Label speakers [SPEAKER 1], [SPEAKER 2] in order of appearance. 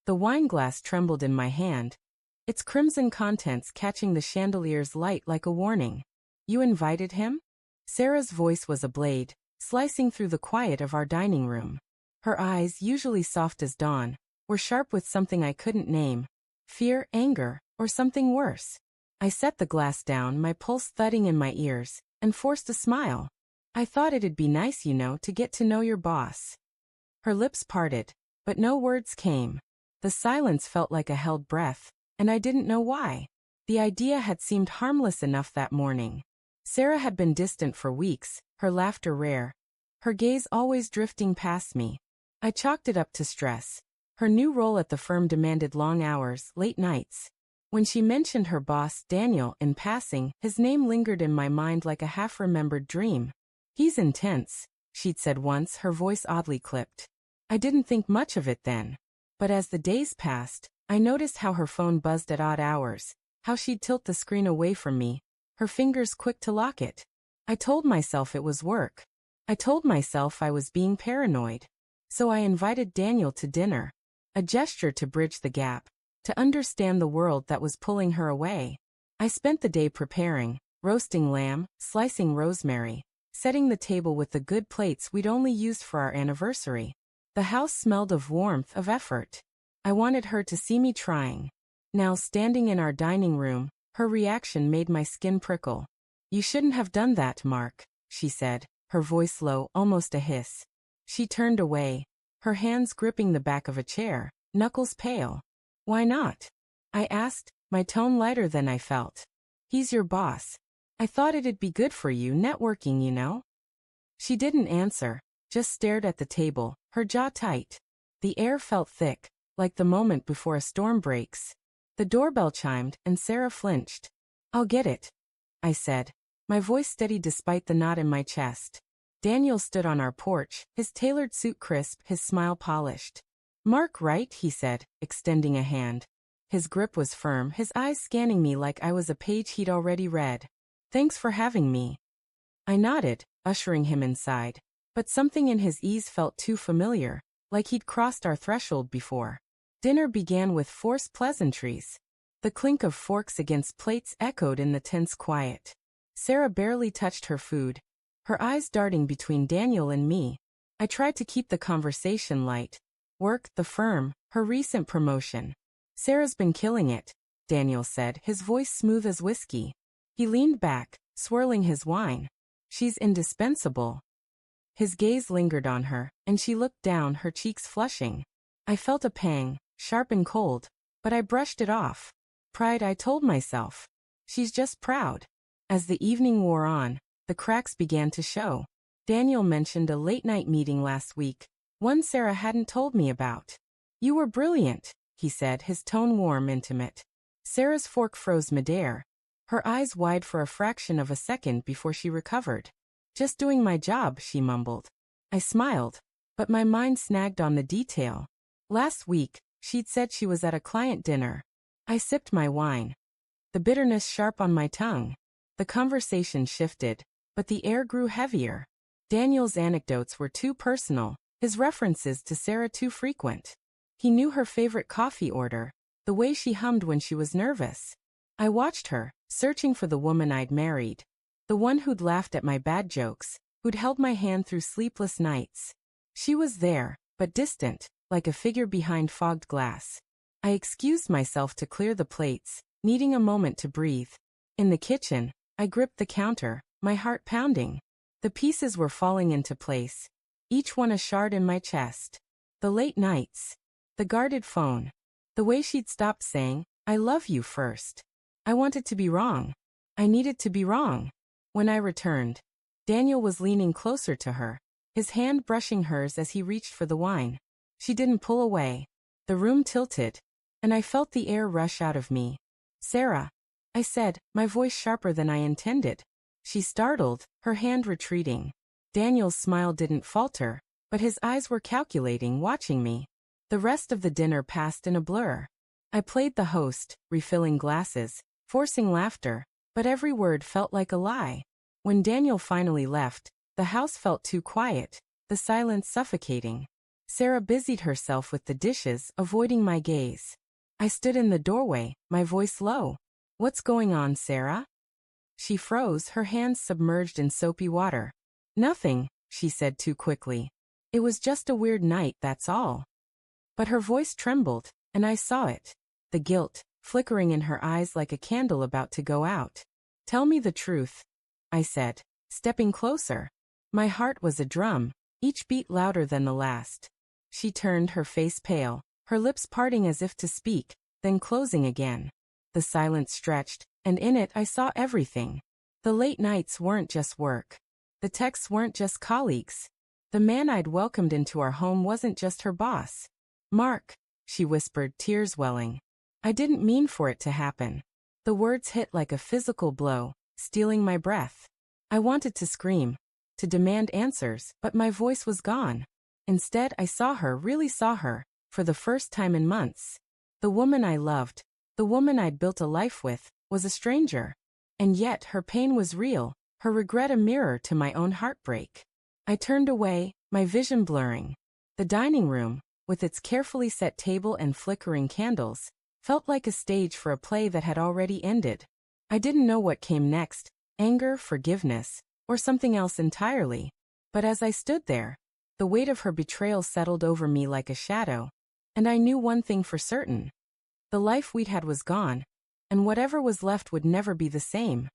[SPEAKER 1] The wine glass trembled in my hand, its crimson contents catching the chandelier's light like a warning. You invited him? Sarah's voice was a blade, slicing through the quiet of our dining room. Her eyes, usually soft as dawn, were sharp with something I couldn't name. Fear, anger, or something worse. I set the glass down, my pulse thudding in my ears, and forced a smile. I thought it'd be nice, to get to know your boss. Her lips parted, but no words came. The silence felt like a held breath, and I didn't know why. The idea had seemed harmless enough that morning. Sarah had been distant for weeks, her laughter rare, her gaze always drifting past me. I chalked it up to stress. Her new role at the firm demanded long hours, late nights. When she mentioned her boss, Daniel, in passing, his name lingered in my mind like a half-remembered dream. He's intense, she'd said once, her voice oddly clipped. I didn't think much of it then. But as the days passed, I noticed how her phone buzzed at odd hours, how she'd tilt the screen away from me, her fingers quick to lock it. I told myself it was work. I told myself I was being paranoid. So I invited Daniel to dinner, a gesture to bridge the gap, to understand the world that was pulling her away. I spent the day preparing, roasting lamb, slicing rosemary, setting the table with the good plates we'd only used for our anniversary. The house smelled of warmth, of effort. I wanted her to see me trying. Now, standing in our dining room, her reaction made my skin prickle. You shouldn't have done that, Mark, she said, her voice low, almost a hiss. She turned away, her hands gripping the back of a chair, knuckles pale. Why not? I asked, my tone lighter than I felt. He's your boss. I thought it'd be good for you, networking. She didn't answer, just stared at the table, her jaw tight. The air felt thick, like the moment before a storm breaks. The doorbell chimed, and Sarah flinched. I'll get it, I said, my voice steady despite the knot in my chest. Daniel stood on our porch, his tailored suit crisp, his smile polished. Mark, right? He said, extending a hand. His grip was firm, his eyes scanning me like I was a page he'd already read. Thanks for having me. I nodded, ushering him inside. But something in his ease felt too familiar, like he'd crossed our threshold before. Dinner began with forced pleasantries. The clink of forks against plates echoed in the tense quiet. Sarah barely touched her food, her eyes darting between Daniel and me. I tried to keep the conversation light. Work, the firm, her recent promotion. Sarah's been killing it, Daniel said, his voice smooth as whiskey. He leaned back, swirling his wine. She's indispensable. His gaze lingered on her, and she looked down, her cheeks flushing. I felt a pang, sharp and cold, but I brushed it off. Pride, I told myself. She's just proud. As the evening wore on, the cracks began to show. Daniel mentioned a late-night meeting last week, one Sarah hadn't told me about. You were brilliant, he said, his tone warm, intimate. Sarah's fork froze midair, her eyes wide for a fraction of a second before she recovered. Just doing my job, she mumbled. I smiled, but my mind snagged on the detail. Last week, she'd said she was at a client dinner. I sipped my wine, the bitterness sharp on my tongue. The conversation shifted, but the air grew heavier. Daniel's anecdotes were too personal, his references to Sarah too frequent. He knew her favorite coffee order, the way she hummed when she was nervous. I watched her, searching for the woman I'd married. The one who'd laughed at my bad jokes, who'd held my hand through sleepless nights. She was there, but distant, like a figure behind fogged glass. I excused myself to clear the plates, needing a moment to breathe. In the kitchen, I gripped the counter, my heart pounding. The pieces were falling into place, each one a shard in my chest. The late nights, the guarded phone, the way she'd stopped saying, I love you first. I wanted to be wrong. I needed to be wrong. When I returned, Daniel was leaning closer to her, his hand brushing hers as he reached for the wine. She didn't pull away. The room tilted, and I felt the air rush out of me. Sarah, I said, my voice sharper than I intended. She startled, her hand retreating. Daniel's smile didn't falter, but his eyes were calculating, watching me. The rest of the dinner passed in a blur. I played the host, refilling glasses, forcing laughter, but every word felt like a lie. When Daniel finally left, the house felt too quiet, the silence suffocating. Sarah busied herself with the dishes, avoiding my gaze. I stood in the doorway, my voice low. "What's going on, Sarah?" She froze, her hands submerged in soapy water. "Nothing," she said too quickly. "It was just a weird night, that's all." But her voice trembled, and I saw it. The guilt, flickering in her eyes like a candle about to go out. "Tell me the truth," I said, stepping closer. My heart was a drum, each beat louder than the last. She turned, her face pale, her lips parting as if to speak, then closing again. The silence stretched, and in it I saw everything. The late nights weren't just work. The texts weren't just colleagues. The man I'd welcomed into our home wasn't just her boss. "Mark," she whispered, tears welling. I didn't mean for it to happen. The words hit like a physical blow, stealing my breath. I wanted to scream, to demand answers, but my voice was gone. Instead, I saw her, really saw her, for the first time in months. The woman I loved, the woman I'd built a life with, was a stranger. And yet, her pain was real, her regret a mirror to my own heartbreak. I turned away, my vision blurring. The dining room, with its carefully set table and flickering candles, felt like a stage for a play that had already ended. I didn't know what came next, anger, forgiveness, or something else entirely. But as I stood there, the weight of her betrayal settled over me like a shadow, and I knew one thing for certain. The life we'd had was gone, and whatever was left would never be the same.